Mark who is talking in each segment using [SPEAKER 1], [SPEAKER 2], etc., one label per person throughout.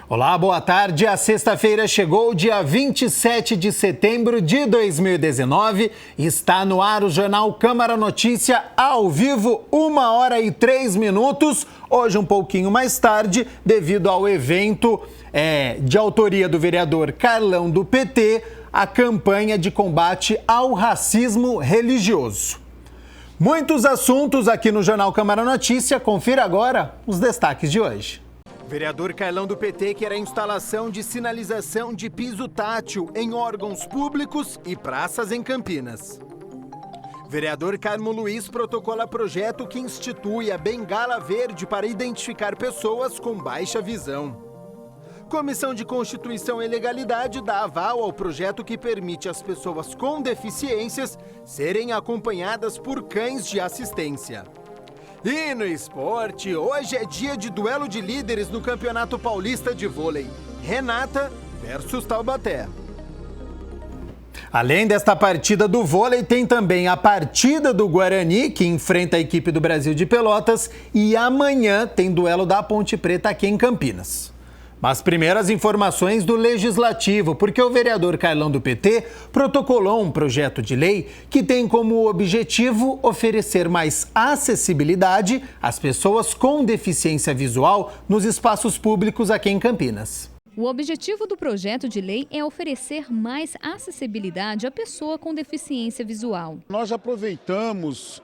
[SPEAKER 1] Olá, boa tarde. A sexta-feira chegou, dia 27 de setembro de 2019. Está no ar o Jornal Câmara Notícia, ao vivo, 1h03. Hoje um pouquinho mais tarde, devido ao evento de autoria do vereador Carlão do PT, a campanha de combate ao racismo religioso. Muitos assuntos aqui no Jornal Câmara Notícia. Confira agora os destaques de hoje. O vereador Carlão do PT quer a instalação de sinalização de piso tátil em órgãos públicos e praças em Campinas. O vereador Carmo Luiz protocola projeto que institui a bengala verde para identificar pessoas com baixa visão. Comissão de Constituição e Legalidade dá aval ao projeto que permite às pessoas com deficiências serem acompanhadas por cães de assistência. E no esporte, hoje é dia de duelo de líderes no Campeonato Paulista de Vôlei. Renata versus Taubaté. Além desta partida do vôlei, tem também a partida do Guarani, que enfrenta a equipe do Brasil de Pelotas, e amanhã tem duelo da Ponte Preta aqui em Campinas. Mas primeiro as informações do Legislativo, porque o vereador Carlão do PT protocolou um projeto de lei que tem como objetivo oferecer mais acessibilidade às pessoas com deficiência visual nos espaços públicos aqui em Campinas.
[SPEAKER 2] O objetivo do projeto de lei é oferecer mais acessibilidade à pessoa com deficiência visual.
[SPEAKER 3] Nós aproveitamos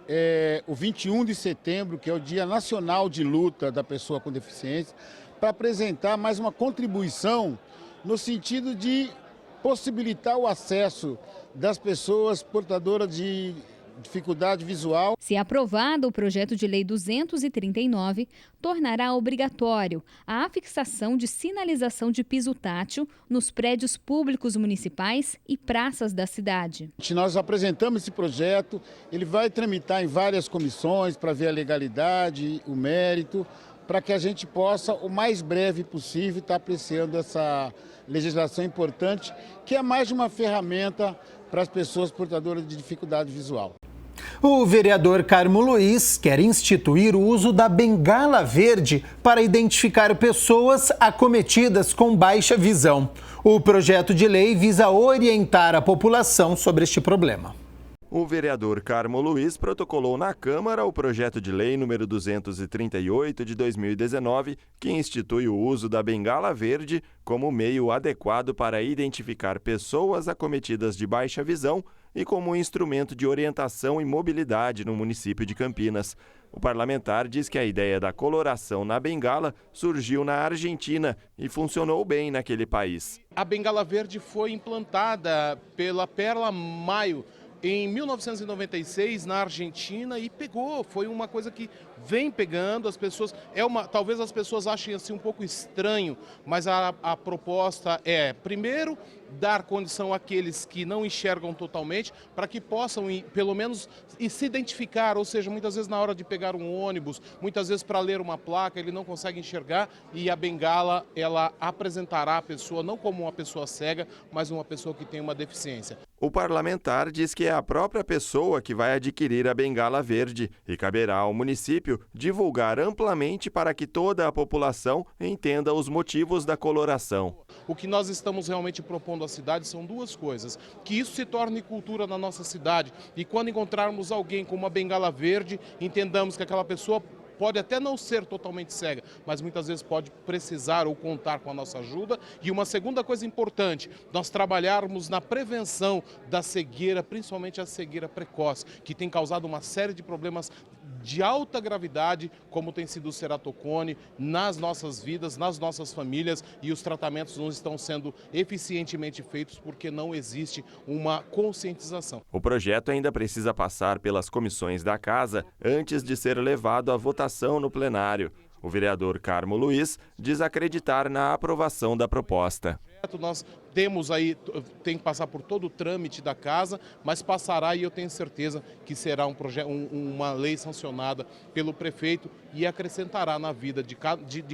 [SPEAKER 3] o 21 de setembro, que é o Dia Nacional de Luta da Pessoa com Deficiência, para apresentar mais uma contribuição no sentido de possibilitar o acesso das pessoas portadoras de dificuldade visual.
[SPEAKER 2] Se aprovado, o projeto de lei 239 tornará obrigatório a afixação de sinalização de piso tátil nos prédios públicos municipais e praças da cidade.
[SPEAKER 3] Nós apresentamos esse projeto, ele vai tramitar em várias comissões para ver a legalidade, o mérito, para que a gente possa, o mais breve possível, estar apreciando essa legislação importante, que é mais uma ferramenta para as pessoas portadoras de dificuldade visual.
[SPEAKER 1] O vereador Carmo Luiz quer instituir o uso da bengala verde para identificar pessoas acometidas com baixa visão. O projeto de lei visa orientar a população sobre este problema.
[SPEAKER 4] O vereador Carmo Luiz protocolou na Câmara o projeto de lei número 238 de 2019, que institui o uso da bengala verde como meio adequado para identificar pessoas acometidas de baixa visão e como instrumento de orientação e mobilidade no município de Campinas. O parlamentar diz que a ideia da coloração na bengala surgiu na Argentina e funcionou bem naquele país.
[SPEAKER 5] A bengala verde foi implantada pela Perla Maio em 1996 na Argentina e pegou, foi uma coisa que vem pegando, as pessoas, talvez as pessoas achem assim um pouco estranho, mas a proposta é, primeiro, dar condição àqueles que não enxergam totalmente, para que possam, pelo menos, se identificar, ou seja, muitas vezes na hora de pegar um ônibus, muitas vezes para ler uma placa, ele não consegue enxergar e a bengala, ela apresentará a pessoa não como uma pessoa cega, mas uma pessoa que tem uma deficiência.
[SPEAKER 4] O parlamentar diz que é a própria pessoa que vai adquirir a bengala verde e caberá ao município divulgar amplamente para que toda a população entenda os motivos da coloração.
[SPEAKER 5] O que nós estamos realmente propondo à cidade são duas coisas, que isso se torne cultura na nossa cidade e quando encontrarmos alguém com uma bengala verde, entendamos que aquela pessoa pode até não ser totalmente cega, mas muitas vezes pode precisar ou contar com a nossa ajuda. E uma segunda coisa importante, nós trabalharmos na prevenção da cegueira, principalmente a cegueira precoce, que tem causado uma série de problemas de alta gravidade, como tem sido o ceratocone, nas nossas vidas, nas nossas famílias, e os tratamentos não estão sendo eficientemente feitos porque não existe uma conscientização.
[SPEAKER 4] O projeto ainda precisa passar pelas comissões da Casa antes de ser levado à votação no plenário. O vereador Carmo Luiz diz acreditar na aprovação da proposta.
[SPEAKER 5] Nós temos aí, tem que passar por todo o trâmite da casa, mas passará e eu tenho certeza que será uma lei sancionada pelo prefeito e acrescentará na vida de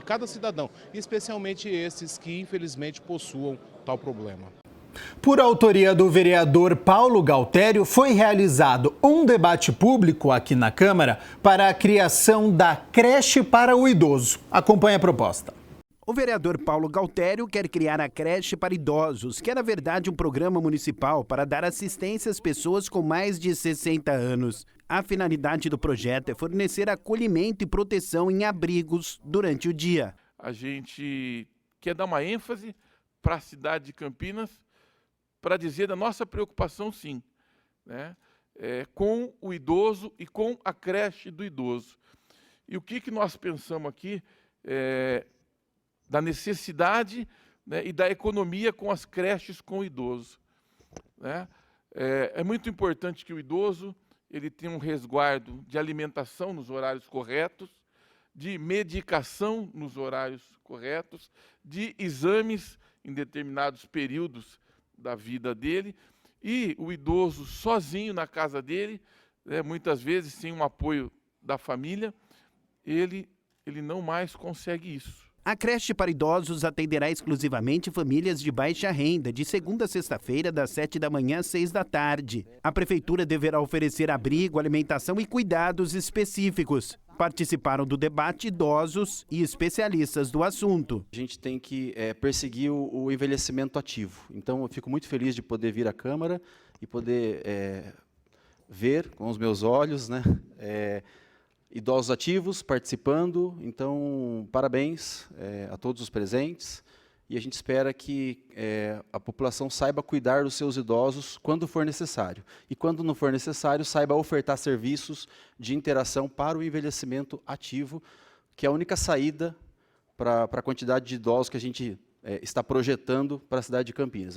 [SPEAKER 5] cada cidadão, especialmente esses que infelizmente possuam tal problema.
[SPEAKER 1] Por autoria do vereador Paulo Galtério, foi realizado um debate público aqui na Câmara para a criação da creche para o idoso. Acompanhe a proposta.
[SPEAKER 6] O vereador Paulo Galtério quer criar a creche para idosos, que é na verdade um programa municipal para dar assistência às pessoas com mais de 60 anos. A finalidade do projeto é fornecer acolhimento e proteção em abrigos durante o dia.
[SPEAKER 7] A gente quer dar uma ênfase para a cidade de Campinas para dizer da nossa preocupação, sim, né, com o idoso e com a creche do idoso. E o que nós pensamos aqui da necessidade, né, e da economia com as creches com o idoso, né? É muito importante que o idoso ele tenha um resguardo de alimentação nos horários corretos, de medicação nos horários corretos, de exames em determinados períodos da vida dele, e o idoso sozinho na casa dele, né, muitas vezes sem um apoio da família, ele não mais consegue isso.
[SPEAKER 6] A creche para idosos atenderá exclusivamente famílias de baixa renda, de segunda a sexta-feira, das 7 da manhã às 6 da tarde. A prefeitura deverá oferecer abrigo, alimentação e cuidados específicos. Participaram do debate idosos e especialistas do assunto.
[SPEAKER 8] A gente tem que perseguir o envelhecimento ativo. Então, eu fico muito feliz de poder vir à Câmara e poder ver com os meus olhos, né, idosos ativos participando. Então, parabéns a todos os presentes. E a gente espera que a população saiba cuidar dos seus idosos quando for necessário. E quando não for necessário, saiba ofertar serviços de interação para o envelhecimento ativo, que é a única saída para a quantidade de idosos que a gente está projetando para a cidade de Campinas.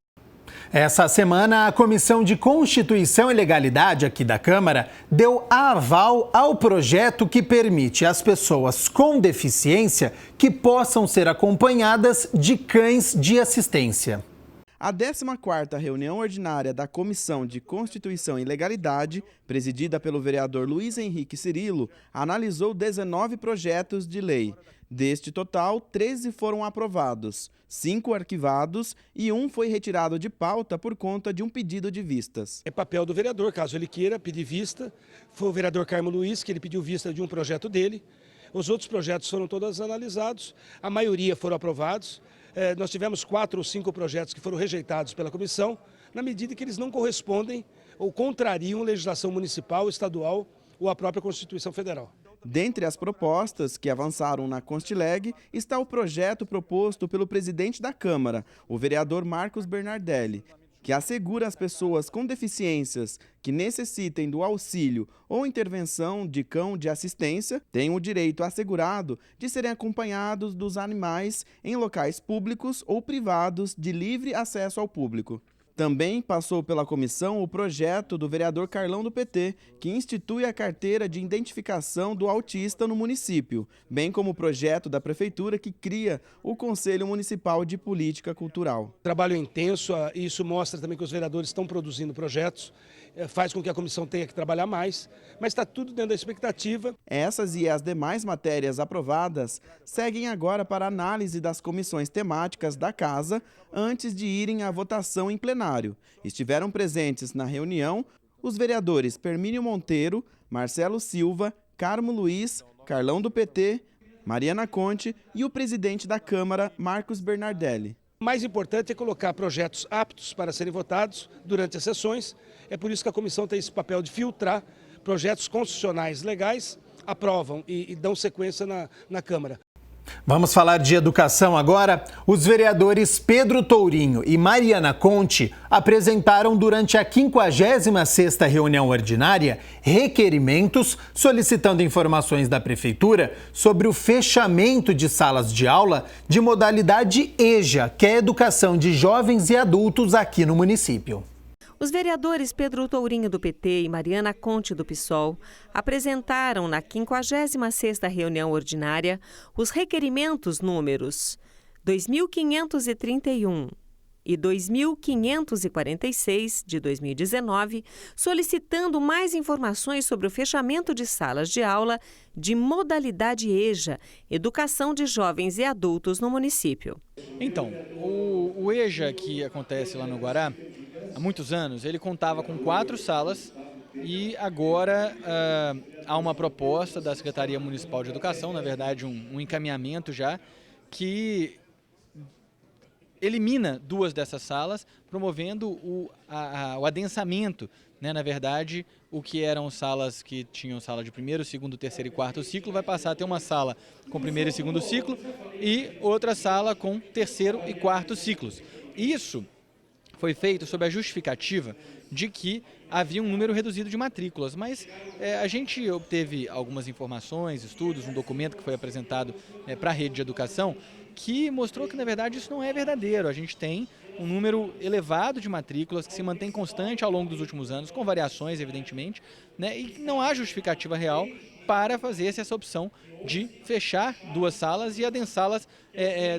[SPEAKER 1] Essa semana, a Comissão de Constituição e Legalidade aqui da Câmara deu aval ao projeto que permite às pessoas com deficiência que possam ser acompanhadas de cães de assistência.
[SPEAKER 9] A 14ª reunião ordinária da Comissão de Constituição e Legalidade, presidida pelo vereador Luiz Henrique Cirilo, analisou 19 projetos de lei. Deste total, 13 foram aprovados, 5 arquivados e 1 foi retirado de pauta por conta de um pedido de vistas.
[SPEAKER 10] É papel do vereador, caso ele queira pedir vista. Foi o vereador Carmo Luiz que ele pediu vista de um projeto dele. Os outros projetos foram todos analisados, a maioria foram aprovados. Nós tivemos 4 ou 5 projetos que foram rejeitados pela comissão, na medida que eles não correspondem ou contrariam legislação municipal, estadual ou a própria Constituição Federal.
[SPEAKER 9] Dentre as propostas que avançaram na Constileg está o projeto proposto pelo presidente da Câmara, o vereador Marcos Bernardelli, que assegura às pessoas com deficiências que necessitem do auxílio ou intervenção de cão de assistência tenham o direito assegurado de serem acompanhados dos animais em locais públicos ou privados de livre acesso ao público. Também passou pela comissão o projeto do vereador Carlão do PT, que institui a carteira de identificação do autista no município, bem como o projeto da prefeitura que cria o Conselho Municipal de Política Cultural.
[SPEAKER 10] Trabalho intenso, e isso mostra também que os vereadores estão produzindo projetos, faz com que a comissão tenha que trabalhar mais, mas está tudo dentro da expectativa.
[SPEAKER 9] Essas e as demais matérias aprovadas seguem agora para análise das comissões temáticas da Casa antes de irem à votação em plenário. Estiveram presentes na reunião os vereadores Permínio Monteiro, Marcelo Silva, Carmo Luiz, Carlão do PT, Mariana Conte e o presidente da Câmara, Marcos Bernardelli.
[SPEAKER 10] O mais importante é colocar projetos aptos para serem votados durante as sessões. É por isso que a comissão tem esse papel de filtrar projetos constitucionais legais, aprovam e dão sequência na Câmara.
[SPEAKER 1] Vamos falar de educação agora. Os vereadores Pedro Tourinho e Mariana Conte apresentaram durante a 56ª reunião ordinária requerimentos solicitando informações da Prefeitura sobre o fechamento de salas de aula de modalidade EJA, que é a educação de jovens e adultos aqui no município.
[SPEAKER 11] Os vereadores Pedro Tourinho do PT e Mariana Conte do PSOL apresentaram na 56ª reunião ordinária os requerimentos números 2531 e 2546 de 2019, solicitando mais informações sobre o fechamento de salas de aula de modalidade EJA, Educação de Jovens e Adultos no município.
[SPEAKER 12] Então, o EJA que acontece lá no Guará, há muitos anos, ele contava com 4 salas e agora há uma proposta da Secretaria Municipal de Educação, na verdade um encaminhamento já, que elimina 2 dessas salas, promovendo o adensamento, né? Na verdade, o que eram salas que tinham sala de primeiro, segundo, terceiro e quarto ciclo, vai passar a ter uma sala com primeiro e segundo ciclo e outra sala com terceiro e quarto ciclos. Isso foi feito sob a justificativa de que havia um número reduzido de matrículas, mas a gente obteve algumas informações, estudos, um documento que foi apresentado para a rede de educação que mostrou que, na verdade, isso não é verdadeiro. A gente tem um número elevado de matrículas que se mantém constante ao longo dos últimos anos, com variações, evidentemente, né? E não há justificativa real para fazer essa opção de fechar 2 salas e adensá-las,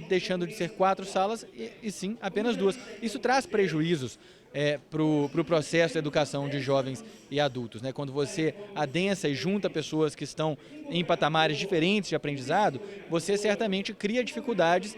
[SPEAKER 12] deixando de ser 4 salas e sim apenas 2. Isso traz prejuízos para o processo de educação de jovens e adultos, né? Quando você adensa e junta pessoas que estão em patamares diferentes de aprendizado, você certamente cria dificuldades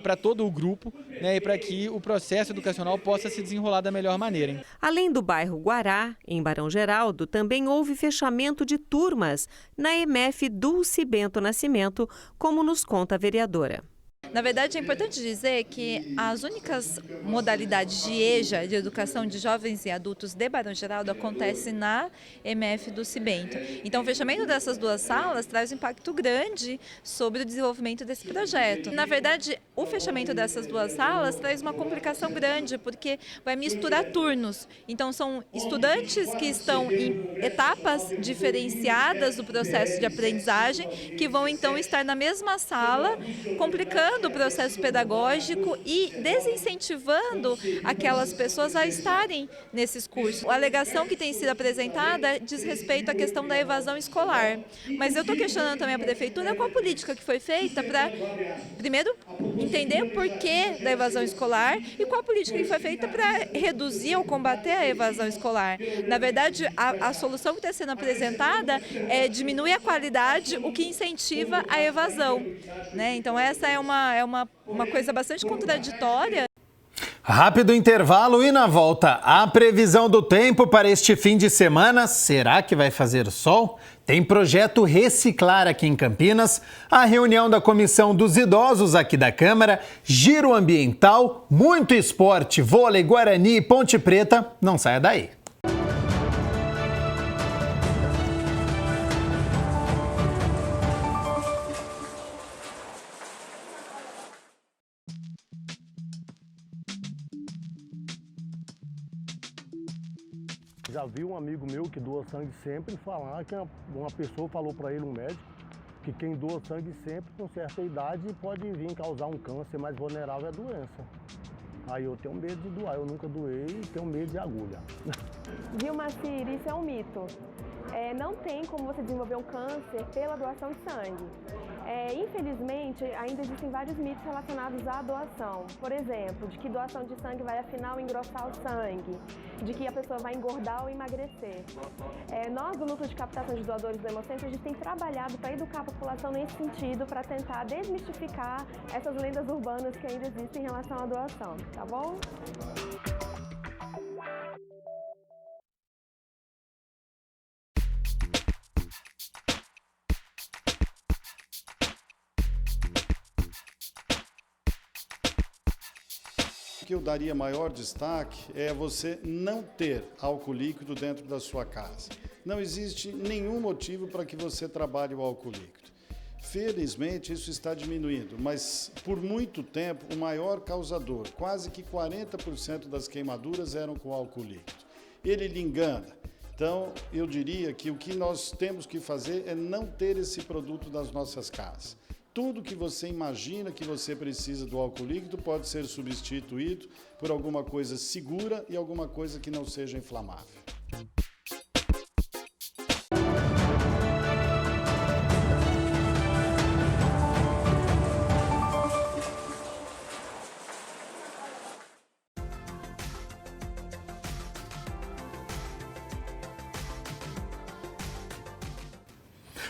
[SPEAKER 12] para todo o grupo, né, e para que o processo educacional possa se desenrolar da melhor maneira, hein?
[SPEAKER 11] Além do bairro Guará, em Barão Geraldo, também houve fechamento de turmas na EMF Dulce Bento Nascimento, como nos conta a vereadora.
[SPEAKER 13] Na verdade, é importante dizer que as únicas modalidades de EJA, de educação de jovens e adultos de Barão Geraldo, acontece na EMF Dulce Bento. Então, o fechamento dessas 2 salas traz um impacto grande sobre o desenvolvimento desse projeto. Na verdade, o fechamento dessas 2 salas traz uma complicação grande, porque vai misturar turnos. Então, são estudantes que estão em etapas diferenciadas do processo de aprendizagem, que vão, então, estar na mesma sala, complicando o processo pedagógico e desincentivando aquelas pessoas a estarem nesses cursos. A alegação que tem sido apresentada diz respeito à questão da evasão escolar. Mas eu estou questionando também a prefeitura qual a política que foi feita para, primeiro, entender o porquê da evasão escolar e qual a política que foi feita para reduzir ou combater a evasão escolar. Na verdade, a solução que está sendo apresentada é diminuir a qualidade, o que incentiva a evasão, né? Então, essa é uma coisa bastante contraditória.
[SPEAKER 1] Rápido intervalo e na volta, a previsão do tempo para este fim de semana. Será que vai fazer sol? Tem projeto Reciclar aqui em Campinas, a reunião da Comissão dos Idosos aqui da Câmara, giro ambiental, muito esporte, vôlei, Guarani e Ponte Preta. Não saia daí.
[SPEAKER 14] Já vi um amigo meu que doa sangue sempre falar que uma pessoa falou para ele, um médico, que quem doa sangue sempre com certa idade pode vir causar um câncer mais vulnerável à doença. Aí eu tenho medo de doar, eu nunca doei e tenho medo de agulha.
[SPEAKER 15] Viu, Macir, isso é um mito. Não tem como você desenvolver um câncer pela doação de sangue. Infelizmente, ainda existem vários mitos relacionados à doação. Por exemplo, de que doação de sangue vai afinal engrossar o sangue, de que a pessoa vai engordar ou emagrecer. Nós, do Núcleo de Captação de Doadores do Hemocentro, a gente tem trabalhado para educar a população nesse sentido, para tentar desmistificar essas lendas urbanas que ainda existem em relação à doação, tá bom?
[SPEAKER 16] O que eu daria maior destaque é você não ter álcool líquido dentro da sua casa. Não existe nenhum motivo para que você trabalhe o álcool líquido. Felizmente isso está diminuindo, mas por muito tempo o maior causador, quase que 40% das queimaduras eram com álcool líquido. Ele lhe engana. Então eu diria que o que nós temos que fazer é não ter esse produto nas nossas casas. Tudo que você imagina que você precisa do álcool líquido pode ser substituído por alguma coisa segura e alguma coisa que não seja inflamável.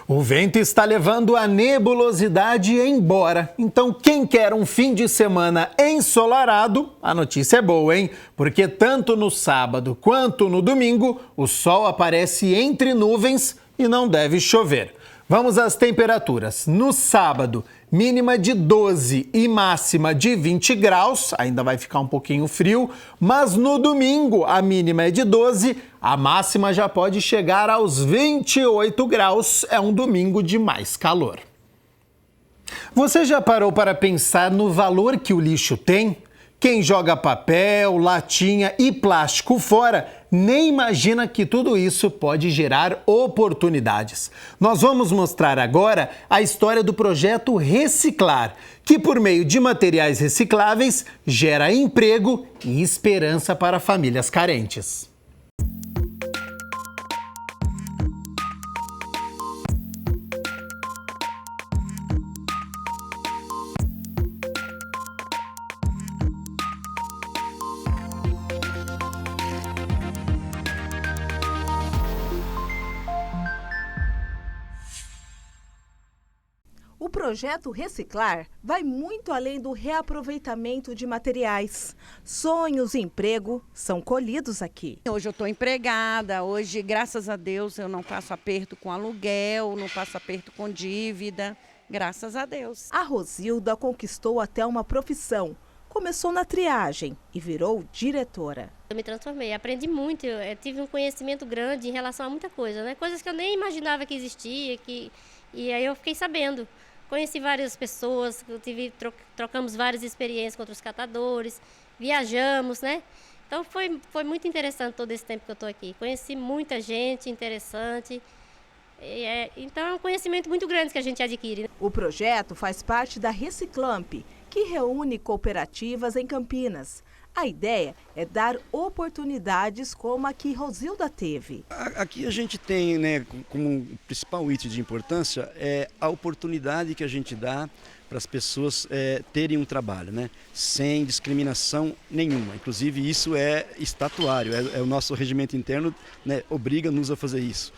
[SPEAKER 1] O vento está levando a nebulosidade embora. Então, quem quer um fim de semana ensolarado, a notícia é boa, hein? Porque tanto no sábado quanto no domingo, o sol aparece entre nuvens e não deve chover. Vamos às temperaturas. No sábado, mínima de 12 e máxima de 20 graus, ainda vai ficar um pouquinho frio, mas no domingo a mínima é de 12, a máxima já pode chegar aos 28 graus, é um domingo de mais calor. Você já parou para pensar no valor que o lixo tem? Quem joga papel, latinha e plástico fora nem imagina que tudo isso pode gerar oportunidades. Nós vamos mostrar agora a história do projeto Reciclar, que por meio de materiais recicláveis gera emprego e esperança para famílias carentes.
[SPEAKER 17] O projeto Reciclar vai muito além do reaproveitamento de materiais. Sonhos e emprego são colhidos aqui.
[SPEAKER 18] Hoje eu estou empregada, hoje, graças a Deus, eu não passo aperto com aluguel, não passo aperto com dívida, graças a Deus.
[SPEAKER 17] A Rosilda conquistou até uma profissão. Começou na triagem e virou diretora.
[SPEAKER 19] Eu me transformei, aprendi muito, eu tive um conhecimento grande em relação a muita coisa, né? Coisas que eu nem imaginava que existia, e aí eu fiquei sabendo. Conheci várias pessoas, trocamos várias experiências com outros catadores, viajamos, né? Então foi muito interessante todo esse tempo que eu estou aqui. Conheci muita gente interessante, então é um conhecimento muito grande que a gente adquire.
[SPEAKER 17] O projeto faz parte da Reciclamp, que reúne cooperativas em Campinas. A ideia é dar oportunidades como a que Rosilda teve.
[SPEAKER 20] Aqui a gente tem, né, como principal item de importância, a oportunidade que a gente dá para as pessoas terem um trabalho, né, sem discriminação nenhuma. Inclusive isso é estatuário, é o nosso regimento interno, né, obriga-nos a fazer isso.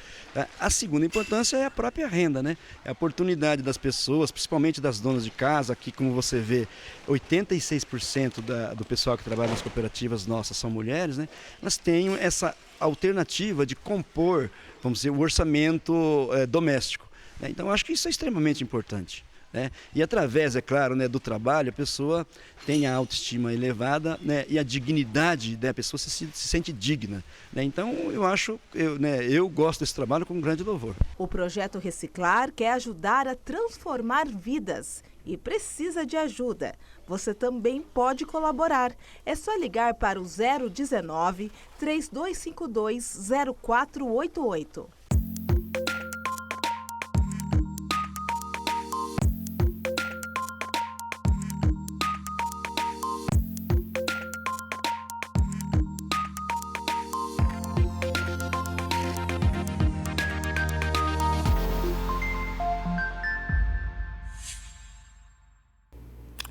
[SPEAKER 20] A segunda importância é a própria renda, né? É a oportunidade das pessoas, principalmente das donas de casa. Aqui, como você vê, 86% do pessoal que trabalha nas cooperativas nossas são mulheres, né? Elas têm essa alternativa de compor, vamos dizer, o orçamento doméstico, né? Então, eu acho que isso é extremamente importante, né? E através, é claro, né, do trabalho, a pessoa tem a autoestima elevada, né, e a dignidade, né, a pessoa se sente digna, né? Então eu gosto desse trabalho com um grande louvor.
[SPEAKER 17] O projeto Reciclar quer ajudar a transformar vidas e precisa de ajuda. Você também pode colaborar. É só ligar para o 019 3252 0488.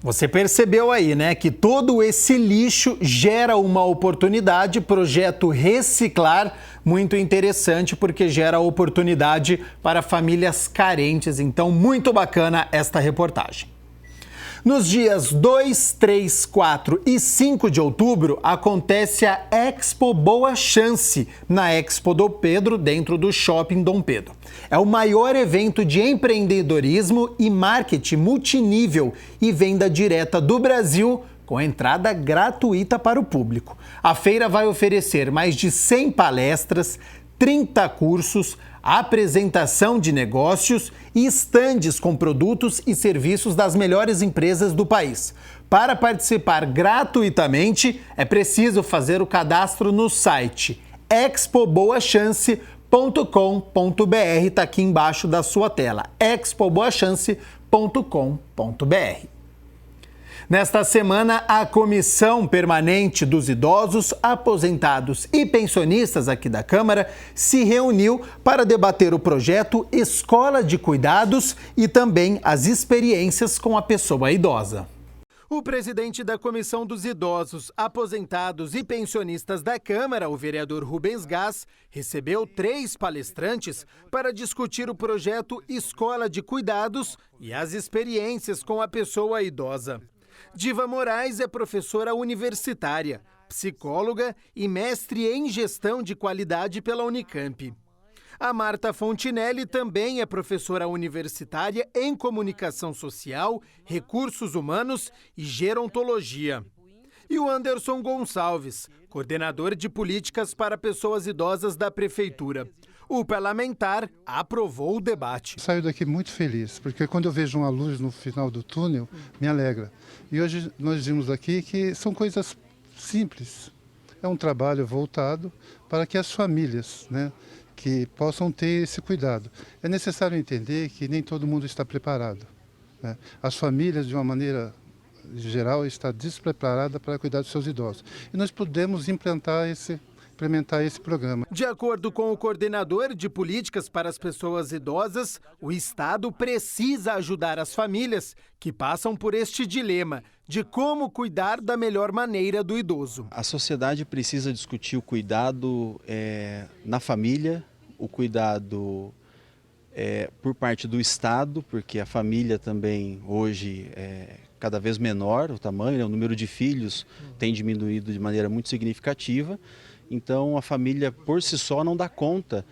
[SPEAKER 1] Você percebeu aí, né, que todo esse lixo gera uma oportunidade. Projeto Reciclar, muito interessante porque gera oportunidade para famílias carentes. Então, muito bacana esta reportagem. Nos dias 2, 3, 4 e 5 de outubro, acontece a Expo Boa Chance, na Expo Dom Pedro, dentro do Shopping Dom Pedro. É o maior evento de empreendedorismo e marketing multinível e venda direta do Brasil, com entrada gratuita para o público. A feira vai oferecer mais de 100 palestras, 30 cursos, apresentação de negócios e estandes com produtos e serviços das melhores empresas do país. Para participar gratuitamente, é preciso fazer o cadastro no site expoboachance.com.br, está aqui embaixo da sua tela, expoboachance.com.br. Nesta semana, a Comissão Permanente dos Idosos, Aposentados e Pensionistas aqui da Câmara se reuniu para debater o projeto Escola de Cuidados e também as experiências com a pessoa idosa. O presidente da Comissão dos Idosos, Aposentados e Pensionistas da Câmara, o vereador Rubens Gás, recebeu 3 palestrantes para discutir o projeto Escola de Cuidados e as experiências com a pessoa idosa. Diva Moraes é professora universitária, psicóloga e mestre em gestão de qualidade pela Unicamp. A Marta Fontinelli também é professora universitária em Comunicação Social, Recursos Humanos e Gerontologia. E o Anderson Gonçalves, coordenador de políticas para pessoas idosas da Prefeitura. O parlamentar aprovou o debate.
[SPEAKER 21] Saio daqui muito feliz, porque quando eu vejo uma luz no final do túnel, me alegra. E hoje nós vimos aqui que são coisas simples. É um trabalho voltado para que as famílias, que possam ter esse cuidado. É necessário entender que nem todo mundo está preparado. As famílias, de uma maneira geral, estão despreparadas para cuidar dos seus idosos. E nós podemos implementar esse programa.
[SPEAKER 1] De acordo com o coordenador de políticas para as pessoas idosas, o Estado precisa ajudar as famílias que passam por este dilema de como cuidar da melhor maneira do idoso.
[SPEAKER 8] A sociedade precisa discutir o cuidado na família, o cuidado por parte do Estado, porque a família também hoje é cada vez menor, o tamanho, o número de filhos tem diminuído de maneira muito significativa. Então a família por si só não dá conta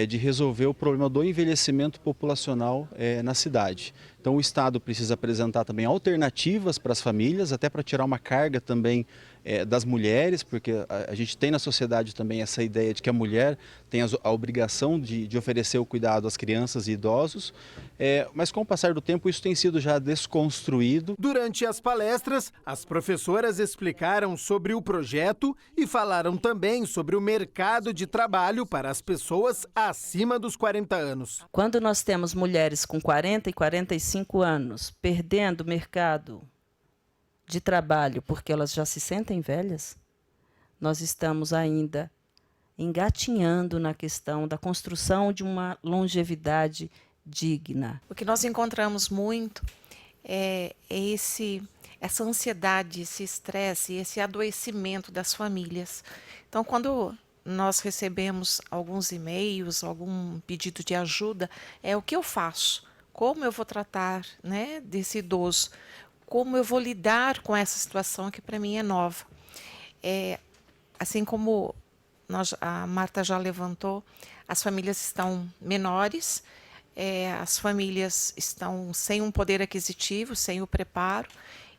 [SPEAKER 8] de resolver o problema do envelhecimento populacional na cidade. Então o Estado precisa apresentar também alternativas para as famílias, até para tirar uma carga também das mulheres, porque a gente tem na sociedade também essa ideia de que a mulher tem a obrigação de oferecer o cuidado às crianças e idosos, mas com o passar do tempo isso tem sido já desconstruído.
[SPEAKER 1] Durante as palestras, as professoras explicaram sobre o projeto e falaram também sobre o mercado de trabalho para as pessoas acima dos 40 anos.
[SPEAKER 22] Quando nós temos mulheres com 40 e 45 anos perdendo o mercado de trabalho porque elas já se sentem velhas, nós estamos ainda engatinhando na questão da construção de uma longevidade digna.
[SPEAKER 23] O que nós encontramos muito é essa ansiedade, esse estresse, esse adoecimento das famílias. Então, quando nós recebemos alguns e-mails, algum pedido de ajuda, o que eu faço? Como eu vou tratar, desse idoso? Como eu vou lidar com essa situação que para mim é nova? Assim como a Marta já levantou, as famílias estão menores, as famílias estão sem um poder aquisitivo, sem o preparo.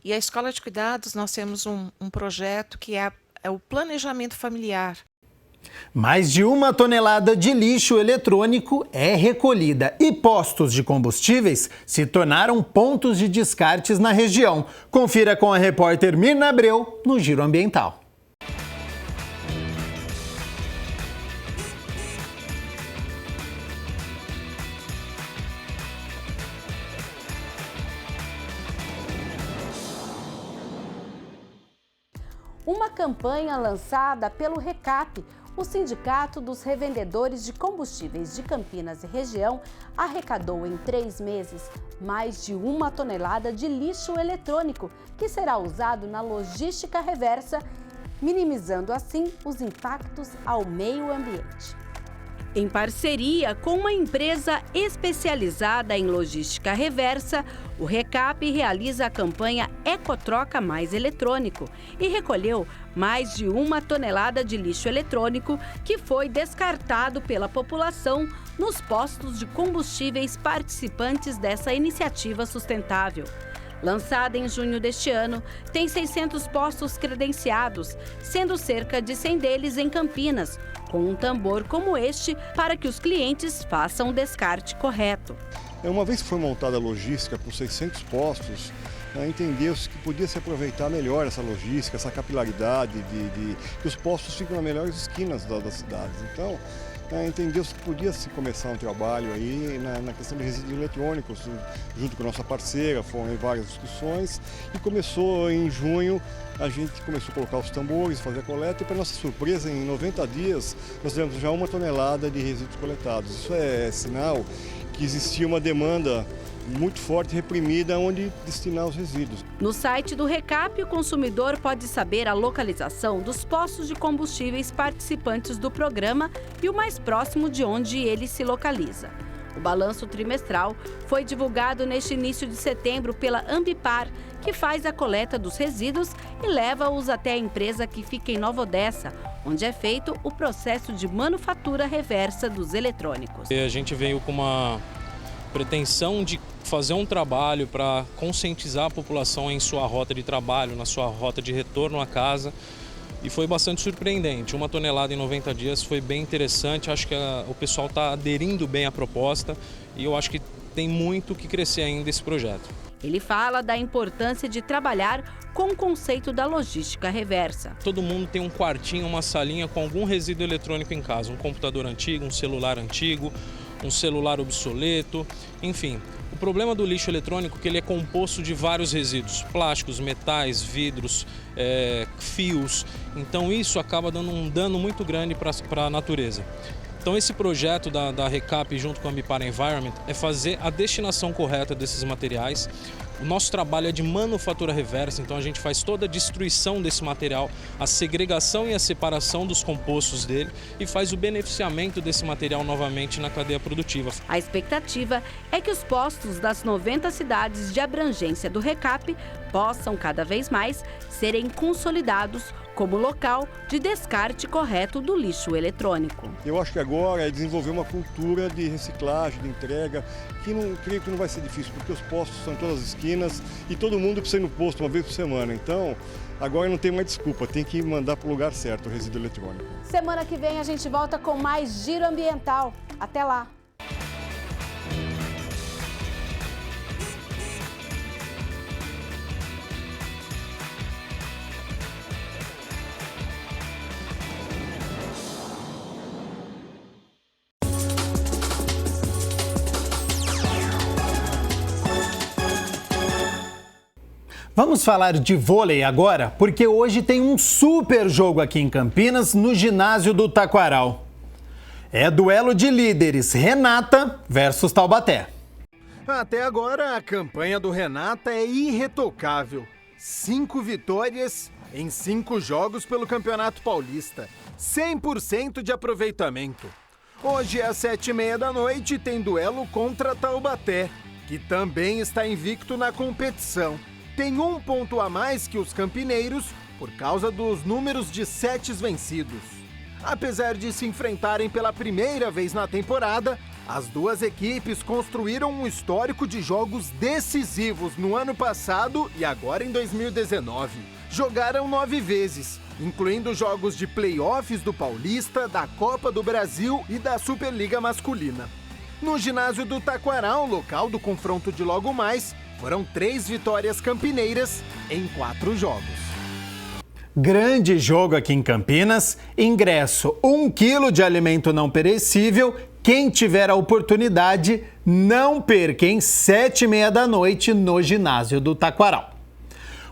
[SPEAKER 23] E a Escola de Cuidados, nós temos um projeto que é o planejamento familiar.
[SPEAKER 1] Mais de 1 tonelada de lixo eletrônico é recolhida e postos de combustíveis se tornaram pontos de descartes na região. Confira com a repórter Mirna Abreu no Giro Ambiental.
[SPEAKER 24] Uma campanha lançada pelo RECAP, o Sindicato dos Revendedores de Combustíveis de Campinas e região, arrecadou em 3 meses mais de 1 tonelada de lixo eletrônico, que será usado na logística reversa, minimizando assim os impactos ao meio ambiente. Em parceria com uma empresa especializada em logística reversa, o RECAP realiza a campanha Ecotroca Mais Eletrônico e recolheu mais de 1 tonelada de lixo eletrônico que foi descartado pela população nos postos de combustíveis participantes dessa iniciativa sustentável. Lançada em junho deste ano, tem 600 postos credenciados, sendo cerca de 100 deles em Campinas, com um tambor como este para que os clientes façam o descarte correto.
[SPEAKER 25] Uma vez que foi montada a logística com 600 postos, entendeu-se que podia se aproveitar melhor essa logística, essa capilaridade, que os postos ficam nas melhores esquinas das cidades. Então, entendeu-se que podia-se começar um trabalho aí na questão de resíduos eletrônicos, junto com a nossa parceira, foram várias discussões, e começou em junho, a gente começou a colocar os tambores, fazer a coleta, e para nossa surpresa, em 90 dias, nós tivemos já 1 tonelada de resíduos coletados. Isso é sinal que existia uma demanda muito forte e reprimida onde destinar os resíduos.
[SPEAKER 24] No site do RECAP, o consumidor pode saber a localização dos postos de combustíveis participantes do programa e o mais próximo de onde ele se localiza. O balanço trimestral foi divulgado neste início de setembro pela Ambipar, que faz a coleta dos resíduos e leva-os até a empresa que fica em Nova Odessa, onde é feito o processo de manufatura reversa dos eletrônicos.
[SPEAKER 2] A gente veio com uma pretensão de fazer um trabalho para conscientizar a população em sua rota de trabalho, na sua rota de retorno à casa. E foi bastante surpreendente. 1 tonelada em 90 dias foi bem interessante. Acho que o pessoal está aderindo bem à proposta e eu acho que tem muito que crescer ainda esse projeto.
[SPEAKER 24] Ele fala da importância de trabalhar com o conceito da logística reversa.
[SPEAKER 2] Todo mundo tem um quartinho, uma salinha com algum resíduo eletrônico em casa. Um computador antigo, um celular antigo, um celular obsoleto, enfim. O problema do lixo eletrônico é que ele é composto de vários resíduos, plásticos, metais, vidros, fios. Então isso acaba dando um dano muito grande para a natureza. Então esse projeto da Recap junto com a Ambipar Environment é fazer a destinação correta desses materiais. O nosso trabalho é de manufatura reversa, então a gente faz toda a destruição desse material, a segregação e a separação dos compostos dele e faz o beneficiamento desse material novamente na cadeia produtiva.
[SPEAKER 24] A expectativa é que os postos das 90 cidades de abrangência do Recap possam cada vez mais serem consolidados como local de descarte correto do lixo eletrônico.
[SPEAKER 25] Eu acho que agora é desenvolver uma cultura de reciclagem, de entrega, que creio que não vai ser difícil, porque os postos são em todas as esquinas e todo mundo precisa ir no posto uma vez por semana. Então, agora não tem mais desculpa, tem que mandar para o lugar certo o resíduo eletrônico.
[SPEAKER 24] Semana que vem a gente volta com mais Giro Ambiental. Até lá!
[SPEAKER 1] Vamos falar de vôlei agora, porque hoje tem um super jogo aqui em Campinas, no ginásio do Taquaral. É duelo de líderes, Renata versus Taubaté. Até agora, a campanha do Renata é irretocável. 5 vitórias em 5 jogos pelo Campeonato Paulista. 100% de aproveitamento. Hoje, às 7h30 da tem duelo contra Taubaté, que também está invicto na competição. Tem 1 ponto a mais que os campineiros por causa dos números de sets vencidos. Apesar de se enfrentarem pela primeira vez na temporada, as duas equipes construíram um histórico de jogos decisivos no ano passado e agora em 2019. Jogaram 9 vezes, incluindo jogos de playoffs do Paulista, da Copa do Brasil e da Superliga Masculina. No ginásio do Taquaral, local do confronto de logo mais, foram 3 vitórias campineiras em 4 jogos. Grande jogo aqui em Campinas. Ingresso 1 quilo de alimento não perecível. Quem tiver a oportunidade, não perca, em 7h30 no ginásio do Taquaral.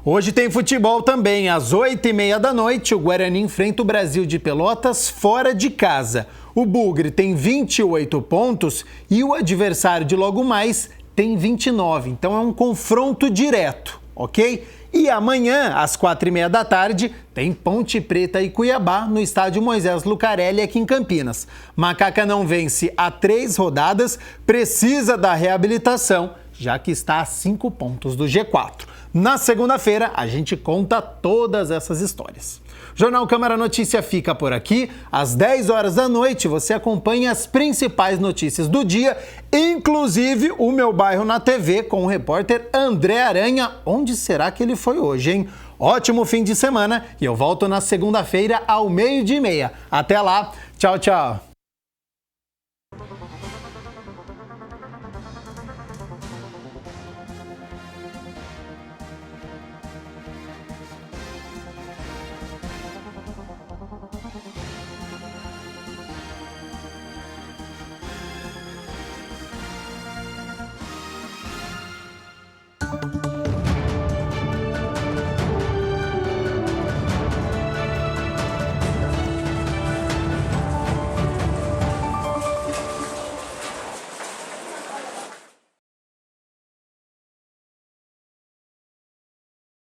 [SPEAKER 1] Hoje tem futebol também. Às 8h30 o Guarani enfrenta o Brasil de Pelotas fora de casa. O Bugre tem 28 pontos e o adversário de logo mais tem 29, então é um confronto direto, ok? E amanhã, às 4h30 tem Ponte Preta e Cuiabá no estádio Moisés Lucarelli aqui em Campinas. Macaca não vence há 3 rodadas, precisa da reabilitação, já que está a 5 pontos do G4. Na segunda-feira, a gente conta todas essas histórias. Jornal Câmara Notícia fica por aqui. Às 10h você acompanha as principais notícias do dia, inclusive o Meu Bairro na TV, com o repórter André Aranha. Onde será que ele foi hoje, hein? Ótimo fim de semana e eu volto na segunda-feira ao 12h30. Até lá, tchau, tchau.
[SPEAKER 3] Thank you.